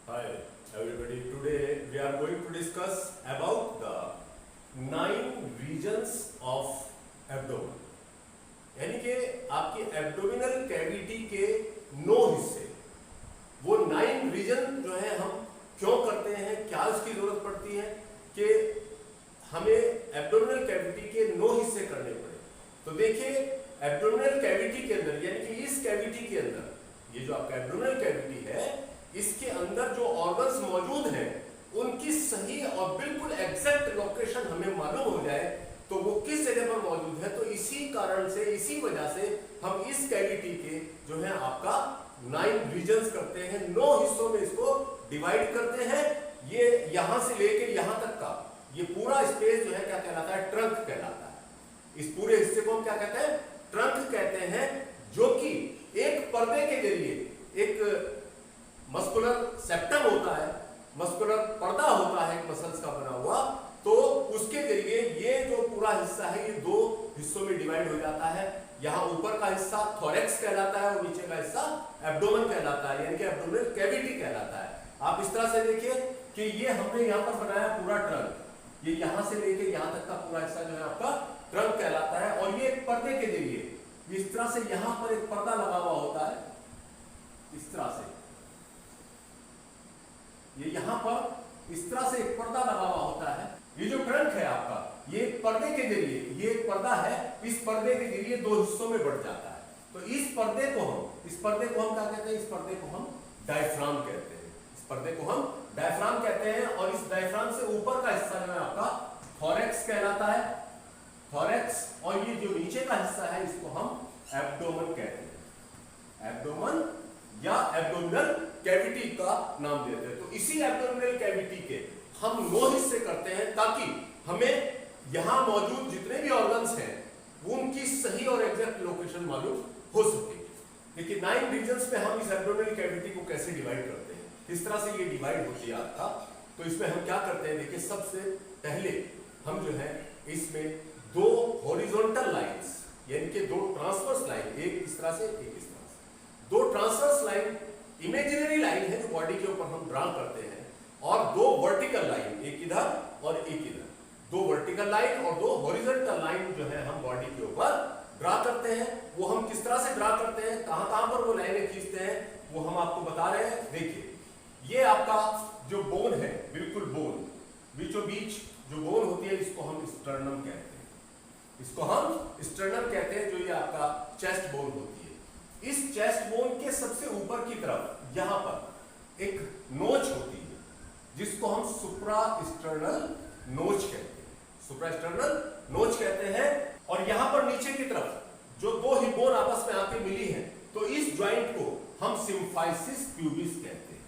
Hi everybody, today we are going to discuss about the 9 regions of abdomen. यानी कि आपकी abdominal cavity के 9 हिस्से, वो 9 रीजन जो है हम क्यों करते हैं, क्या उसकी जरूरत पड़ती है कि हमें एब्डोमिनल कैविटी के 9 हिस्से करने पड़े। तो देखिए एब्डोमिनल कैविटी के अंदर यानी कि इस कैविटी के अंदर, ये जो आपका एब्डोमिनल कैविटी है, इसके अंदर जो ऑर्गन्स मौजूद हैं उनकी सही और बिल्कुल एग्जैक्ट लोकेशन हमें मालूम हो जाए तो वो किस जगह पर मौजूद है। तो इसी कारण से, इसी वजह से हम इस कैविटी के जो है आपका 9 रीजन्स करते हैं, 9 हिस्सों में इसको डिवाइड करते हैं। ये यहां से लेके यहां तक का ये पूरा स्पेस जो है क्या कहलाता है, ट्रंक कहलाता है। इस पूरे हिस्से को हम क्या कहते हैं, ट्रंक कहते हैं, जो कि एक पर्दे के जरिए एक मस्कुलर सेप्टम होता है, मस्कुलर पर्दा होता है मसल्स का बना हुआ, तो उसके जरिए ये जो पूरा हिस्सा है ये 2 हिस्सों में डिवाइड हो जाता है। यहाँ ऊपर का हिस्सा थोरेक्स कहलाता है और नीचे का हिस्सा एब्डोमेन कहलाता है, यानी कि एब्डोमिनल कैविटी कहलाता है। आप इस तरह से देखिए कि ये हमने यहाँ पर बनाया पूरा ट्रंक, ये यहाँ से लेके यहाँ तक का पूरा हिस्सा जो है आपका ट्रंक कहलाता है। और ये एक पर्दे के जरिए इस तरह से यहाँ पर एक पर्दा लगा हुआ होता है, इस तरह से ये यहां पर इस तरह से एक पर्दा लगा हुआ होता है। ये जो ट्रंक है आपका, ये पर्दे के जरिए, ये एक पर्दा है, इस पर्दे के जरिए 2 हिस्सों में बढ़ जाता है। तो इस पर्दे को हम क्या कहते हैं, इस पर्दे को हम डायफ्राम कहते हैं। इस पर्दे को हम डायफ्राम कहते हैं। और इस डायफ्राम से ऊपर का हिस्सा जो है आपका थोरेक्स कहलाता है, थोरेक्स। और ये जो नीचे का हिस्सा है इसको हम एब्डोमेन कहते हैं, एब्डोमेन या एब्डोमिनल कैविटी का नाम देते हैं। तो इसी एब्डोमिनल कैविटी के हम 9 हिस्से करते हैं ताकि हमें यहां मौजूद जितने भी ऑर्गन्स हैं उनकी सही और एग्जैक्ट लोकेशन मालूम हो सके। देखिए 9 रीजन्स में हम इस एब्डोमिनल कैविटी को कैसे डिवाइड करते हैं, किस तरह से ये डिवाइड होती है आपका। तो इसमें हम क्या करते हैं, देखिए सबसे पहले हम जो है इसमें 2 हॉरिजॉन्टल लाइंस यानी कि 2 ट्रांसवर्स लाइन, एक इस तरह से एक इस तरह से, 2 ट्रांसवर्स लाइन इमेजिनरी लाइन है जो बॉडी के ऊपर हम ड्रा करते हैं, और 2 वर्टिकल लाइन, एक इधर और एक इधर, 2 वर्टिकल लाइन और 2 हॉरिजॉन्टल लाइन जो है हम बॉडी के ऊपर ड्रा करते हैं। वो हम किस तरह से ड्रा करते हैं, कहां पर वो लाइनें खींचते हैं, वो हम आपको बता रहे हैं। देखिए ये आपका जो बोन है, बिल्कुल बोन, बीचों बीच जो बोन होती है इसको हम स्टर्नम कहते हैं, इसको हम स्टर्नम कहते हैं, जो ये आपका चेस्ट बोन होती है। इस चेस्ट बोन के सबसे ऊपर की तरफ यहां पर एक नोच होती है जिसको हम सुप्रास्टर्नल नोच कहते हैं, सुप्रास्टर्नल नोच कहते हैं। और यहां पर नीचे की तरफ जो 2 हिप बोन आपस में आके मिली हैं, तो इस ज्वाइंट को हम सिम्फाइसिस प्यूबिस कहते हैं,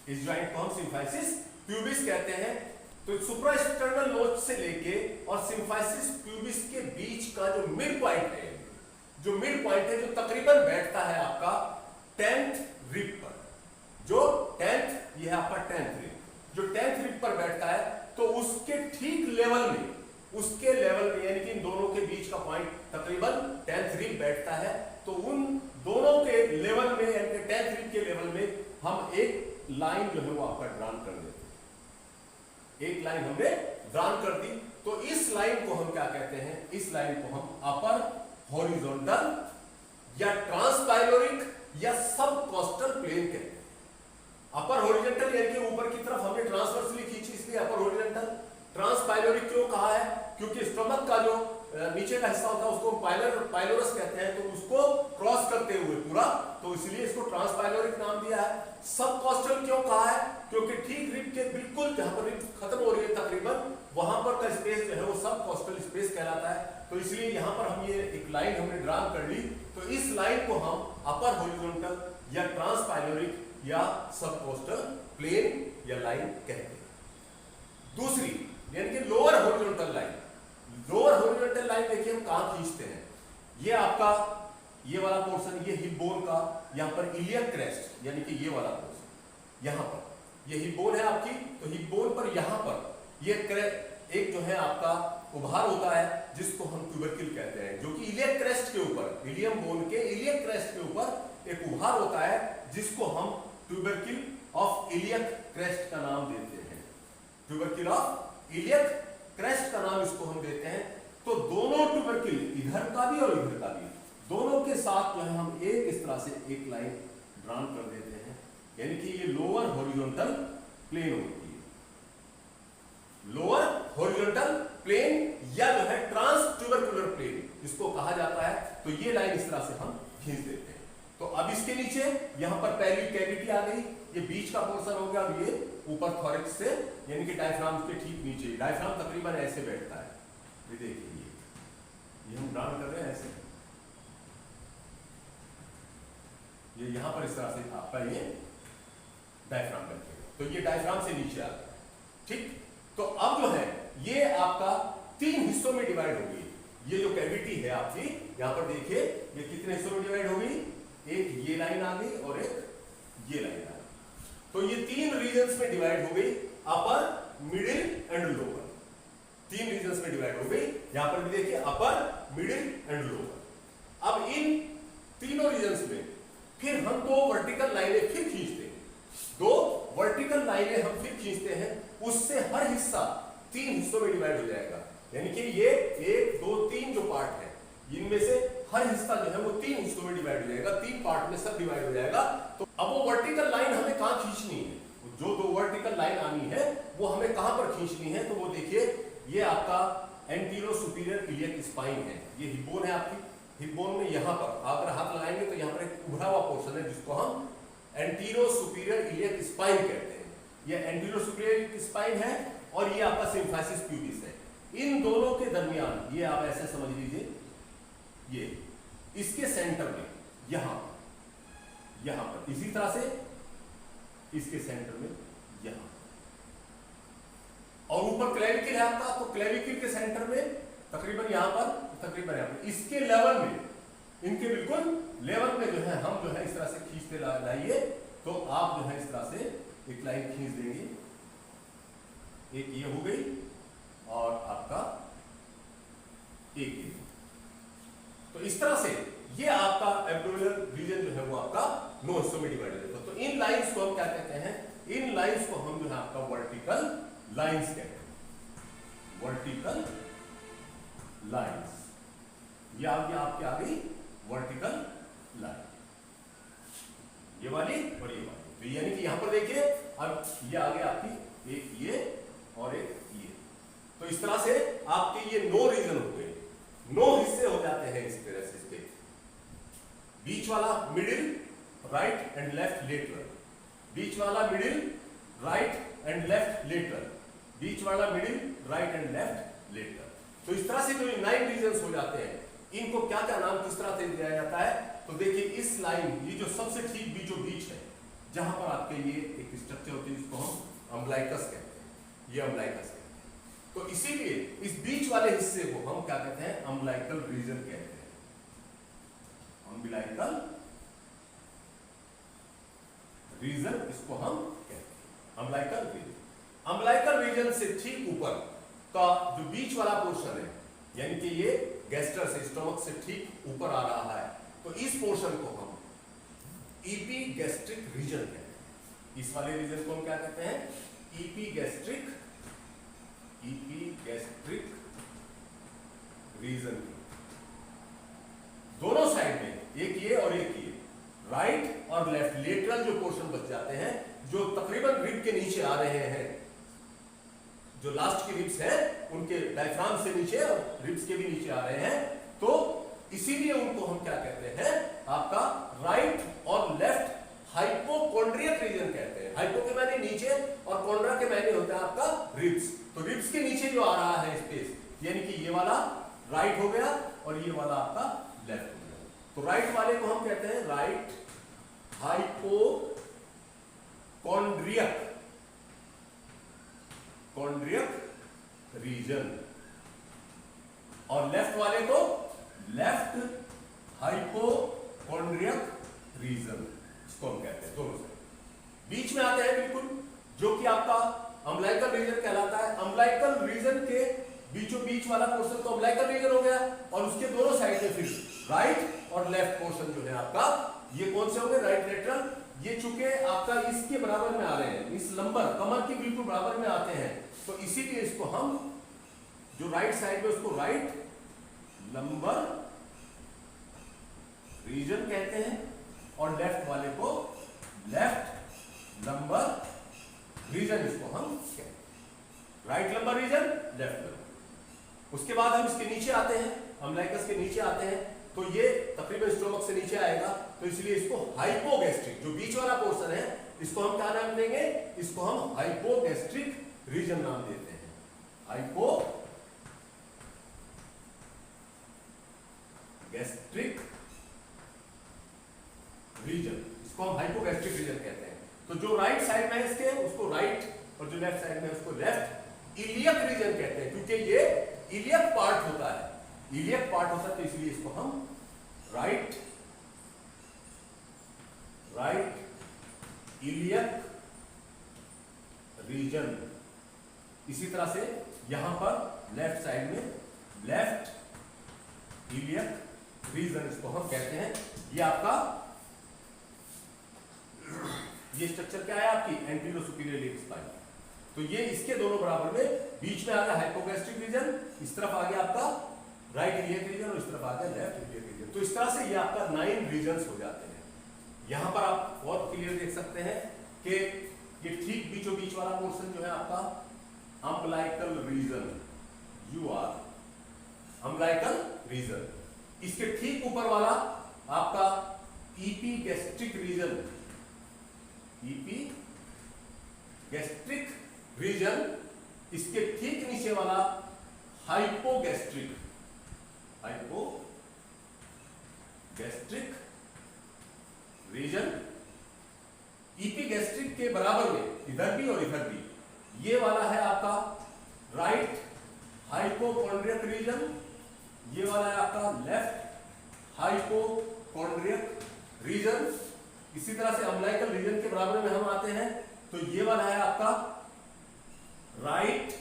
इस ज्वाइंट को हम सिम्फाइसिस प्यूबिस कहते हैं। तो सुप्रास्टर्नल नोच से लेके और सिम्फाइसिस प्यूबिस के बीच का जो मिड पॉइंट है, जो मिड पॉइंट है, जो तकरीबन बैठता है आपका 10th रिब पर, जो 10th, ये है आपका 10th रिब, जो 10th रिब पर बैठता है, तो उसके ठीक लेवल में, उसके लेवल में यानी कि इन दोनों के बीच का पॉइंट तकरीबन 10th रिब बैठता है। तो उन दोनों के लेवल में यानी कि 10th रिब के लेवल में हम एक लाइन जो है वो आपका ड्रॉ कर देते हैं, एक लाइन हमने ड्रॉ कर दी। तो इस लाइन को हम क्या कहते हैं, इस लाइन को हम अपर हॉरिजॉन्टल या ट्रांसपाइलोरिक या सबकॉस्टल प्लेन कहते हैं। अपर हॉरिजॉन्टल यानी कि ऊपर की तरफ हमने ट्रांसवर्सली खींची इसलिए अपर हॉरिजॉन्टल। ट्रांसपाइलोरिक क्यों कहा है, क्योंकि स्टमक का जो नीचे का हिस्सा होता है उसको पाइलोरस कहते हैं, तो उसको क्रॉस करते हुए पूरा, तो इसलिए इसको ट्रांसपाइलोरिक नाम दिया है। सबकॉस्टल क्यों कहा है, क्योंकि ठीक रिब के बिल्कुल जहां पर रिब खत्म हो रही है तकरीबन, वहां पर का स्पेस जो है वो सबकॉस्टल स्पेस कहलाता है। तो इसलिए यहां पर हम ये एक लाइन हमने ड्रा कर ली, तो इस लाइन को हम अपर हॉरिजॉन्टल या ट्रांसपाइलोरिक या सबकॉस्टल प्लेन या लाइन कहते हैं। दूसरी यानी कि lower horizontal line, lower horizontal line देखिए हम कहां खींचते हैं, ये आपका ये वाला पोर्शन, ये हिप बोन का यहां पर इलियक क्रेस्ट यानी कि ये वाला पोर्शन, यहां पर ये हिप बोन है आपकी, तो हिप बोन पर यहां पर ये एक जो है आपका उभार होता है जिसको हम ट्यूबरक्ल कहते हैं, जो कि इलियक क्रेस्ट के ऊपर, इलियम बोन के इलियक क्रेस्ट के ऊपर एक उभार होता है जिसको हम ट्यूबरकिल ऑफ इलियक क्रेस्ट का नाम देते हैं। ट्यूबरकिल ऑफ इलियक क्रेस्ट का नाम इसको हम देते हैं। तो दोनों ट्यूबरकिल, इधर का भी और इधर का भी, दोनों के साथ जो है हम इस तरह से एक लाइन ड्रॉ कर देते हैं, यानी कि ये लोअर हॉरिजॉन्टल प्लेन होती है, लोअर हॉरिजॉन्टल प्लेन या जो है ट्रांस ट्यूबरकुलर प्लेन इसको कहा जाता है। तो ये लाइन इस तरह से हम खींच देते हैं। तो अब इसके नीचे यहां पर पहली कैविटी आ गई, ये बीच का पोर्शन हो गया, अब ये ऊपर थॉरैक्स से यानी कि डायफ्राम के ठीक नीचे, डायफ्राम तकरीबन ऐसे बैठता है, ये देखिए ये हम ड्रॉ कर रहे हैं ऐसे, ये यहां पर इस तरह से आपका ये डायफ्राम बैठेगा। तो ये डायफ्राम से नीचे आ गया, ठीक। तो अब जो है ये आपका 3 हिस्सों में डिवाइड हो गई। ये जो कैविटी है आपकी, यहां पर देखिए ये कितने हिस्सों में डिवाइड हो गई, एक ये लाइन आ गई और एक ये लाइन आ गई। तो ये 3 रीजन्स में डिवाइड हो गई, अपर, मिडिल एंड लोअर। 3 रीजन्स में डिवाइड हो गई। यहां पर भी देखिए अपर, मिडिल एंड लोअर। अब इन तीनों रीजन्स में फिर हम 2 वर्टिकल लाइनें फिर खींचते हैं, 2 वर्टिकल लाइनें हम फिर खींचते हैं, उससे हर हिस्सा 3 हिस्सों में डिवाइड हो जाएगा। यानी कि ये 1 2 3 जो पार्ट है, इनमें से हर हिस्सा जो है वो 3 हिस्सों में डिवाइड हो जाएगा, 3 पार्ट में सब डिवाइड हो जाएगा। तो अब वो वर्टिकल लाइन हमें कहां खींचनी है, जो 2 वर्टिकल लाइन आनी है वो हमें कहां पर खींचनी है। तो वो देखिए ये आपका एंटीरो सुपीरियर इलियक स्पाइन है, ये हिप बोन है आपकी। हिप बोन में यहां पर अगर हाथ लगाएंगे तो यहां पर एक उभरा हुआ पोर्शन है जिसको हम एंटीरो सुपीरियर इलियक स्पाइन कहते हैं। ये एंटीरो सुपीरियर इलियक स्पाइन है और ये आपका सिम्फाइसिस प्यूबिस है। इन दोनों के दरमियान ये आप ऐसे समझ लीजिए, ये इसके सेंटर में यहां पर इसी तरह से इसके सेंटर में यहां, और ऊपर क्लेविकल है आपका, तो क्लेविकल के सेंटर में तकरीबन यहां पर, तकरीबन यहां पर इसके लेवल में, इनके बिल्कुल लेवल में जो है हम जो है इस तरह से खींचते लाइए। तो आप जो है इस तरह से एक लाइन खींच देंगे, एक ये हो गई और आपका एक ये। तो इस तरह से ये आपका एब्डोमिनल रीजन जो है वो आपका 9 हिस्सों में डिवाइड हो जाता है। तो इन लाइंस को हम क्या कहते हैं, इन लाइंस को हम जो है आपका वर्टिकल लाइंस कहते हैं, वर्टिकल लाइंस। ये आपकी आ गई वर्टिकल लाइन, ये वाली और ये वाली। तो यानी कि यहां पर देखिए अब ये आ गया आपकी एक ये और एक ये। तो इस तरह से आपके ये 9 रीजन हो गए, 9 हिस्से हो जाते हैं इस तरह से। इसके बीच वाला middle, right and left lateral, बीच वाला middle, right and left lateral, बीच वाला middle, right and left lateral. तो इस तरह से जो 9 रीजन्स हो जाते हैं, इनको क्या क्या नाम किस तरह से दिया जाता है। तो देखिए इस लाइन, ये जो सबसे ठीक बीचों बीच है, जहां पर आपके ये एक स्ट्रक्चर होती है जिसको हम अम्बलाइकस कहते हैं, ये अम्बलाइकस कहते हैं। तो इसीलिए इस बीच वाले हिस्से को हम क्या कहते हैं, अम्बलाइकल रीजन कहते हैं, अम्बलाइकल रीजन इसको हम कहते हैं, अम्बलाइकल रीजन। अम्बलाइकल रीजन से ठीक ऊपर का जो बीच वाला पोर्शन है, यानी कि ये गैस्ट्रस से, स्टमक से ठीक ऊपर आ रहा है, तो इस पोर्शन को हम ईपीगैस्ट्रिक रीजन कहते हैं। इस वाले रीजन को हम क्या कहते हैं, ईपीगैस्ट्रिक रीजन। दोनों साइड में एक ये और एक ये, राइट और लेफ्ट लेटरल जो पोर्शन बच जाते हैं, जो तकरीबन रिब के नीचे आ रहे हैं, जो लास्ट की रिब्स है उनके डायफ्राम से नीचे और रिब्स के भी नीचे आ रहे हैं, तो इसीलिए उनको हम क्या कहते हैं, आपका राइट और लेफ्ट हाइपोकोंड्रियक रीजन कहते हैं। हाइपो के माने नीचे और कोंड्रा के माने होता है आपका रिब्स। तो रिब्स के नीचे जो आ रहा है स्पेस, यानी कि ये वाला राइट हो गया और ये वाला आपका लेफ्ट हो गया। तो राइट वाले को हम कहते हैं राइट हाइपोकोंड्रियक रीजन, और लेफ्ट वाले को लेफ्ट हाइपोकोंड्रियक रीजन इसको हम कहते हैं। दोनों से बीच में आते हैं बिल्कुल, जो कि आपका अम्बलाइकल रीजन कहलाता है। अम्बलाइकल रीजन के बीचों बीच वाला पोर्शन तो अम्बलाइकल रीजन हो गया, और उसके दोनों साइड में फिर राइट और लेफ्ट पोर्शन जो है आपका ये कौन से होंगे? Right lateral. ये चूंकि आपका इसके बराबर में आ रहे हैं, इस लंबर कमर के बिल्कुल बराबर में आते हैं, तो इसीलिए इसको हम जो राइट साइड में उसको राइट लंबर रीजन कहते हैं और लेफ्ट वाले को लेफ्ट लंबर रीजन इसको हम कहते हैं। Right lumbar region, left lumbar. उसके बाद हम इसके नीचे आते हैं, अम्बलाइकस के नीचे आते हैं, तो ये तकरीबन स्टोमक से नीचे आएगा, तो इसलिए इसको हाइपोगैस्ट्रिक, जो बीच वाला पोर्शन है, इसको हम क्या नाम देंगे? इसको हम हाइपोगैस्ट्रिक रीजन नाम देते हैं। हाइपोगैस्ट्रिक रीजन, इसको हम हाइपोगैस्ट्रिक रीजन कहते हैं। तो जो राइट साइड में है इसके, उसको राइट, और जो लेफ्ट साइड में है उसको लेफ्ट इलियक रीजन कहते हैं, क्योंकि ये इलियक पार्ट होता है, इलियक पार्ट होता है, तो इसलिए इसको हम राइट इलियक रीजन। इसी तरह से यहां पर लेफ्ट साइड में लेफ्ट इलियक रीजन इसको हम कहते हैं। ये आपका ये स्ट्रक्चर क्या है? आपकी एंटीरो सुपीरियर लिम्ब स्पाइन। तो ये इसके दोनों बराबर में, बीच में आ गया हाइपोगैस्ट्रिक रीजन, इस तरफ आ गया आपका राइट इलियक रीजन और इस तरफ आ गया लेफ्ट इलियक रीजन। तो इस तरह से ये आपका 9 रीजन्स हो जाते हैं। यहां पर आप बहुत क्लियर देख सकते हैं कि ये ठीक बीचों बीच वाला पोर्शन जो है आपका अम्बलाइकल रीजन, अम्बलाइकल रीजन। इसके ठीक ऊपर वाला आपका ईपीगैस्ट्रिक रीजन, ईपीगैस्ट्रिक रीजन। इसके ठीक नीचे वाला हाइपोगैस्ट्रिक रीजन। ईपीगैस्ट्रिक के बराबर में इधर भी और इधर भी, ये वाला है आपका राइट हाइपोकॉन्ड्रियक रीजन, ये वाला है आपका लेफ्ट हाइपोकॉन्ड्रियक रीजन। इसी तरह से अम्बलाइकल रीजन के बराबर में हम आते हैं, तो ये वाला है आपका राइट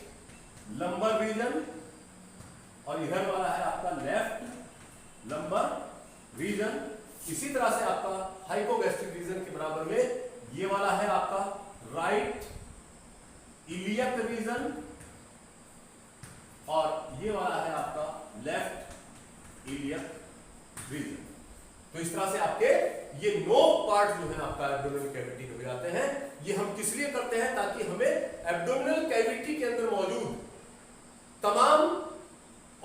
लंबर रीजन और इधर वाला है आपका लेफ्ट लंबर रीजन। इसी तरह से आपका हाइपोगैस्ट्रिक रीजन के बराबर में ये वाला है आपका राइट इलियक रीजन और ये वाला है आपका लेफ्ट इलियक रीजन। तो इस तरह से आपके ये 9 पार्ट जो है आपका एब्डोमिनल कैविटी में हो जाते हैं। ये हम किस लिए करते हैं? ताकि हमें एब्डोमिनल कैविटी के अंदर मौजूद तमाम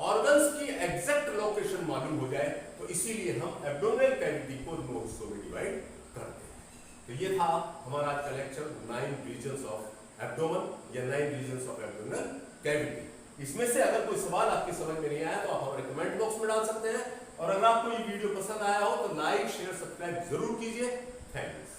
ऑर्गन्स की एग्जैक्ट लोकेशन मालूम हो जाए, तो इसीलिए हम एब्डोमिनल कैविटी को 9 हिस्सों में डिवाइड करते हैं। तो ये था हमारा आज का लेक्चर 9 रीजन्स ऑफ एब्डोमेन या 9 रीजन्स ऑफ एब्डोमिनल कैविटी। इसमें से अगर कोई सवाल आपकी समझ में नहीं आया तो आप हमारे कमेंट बॉक्स में डाल सकते हैं, और अगर आपको ये वीडियो पसंद आया हो तो लाइक शेयर सब्सक्राइब जरूर कीजिए। Thank you.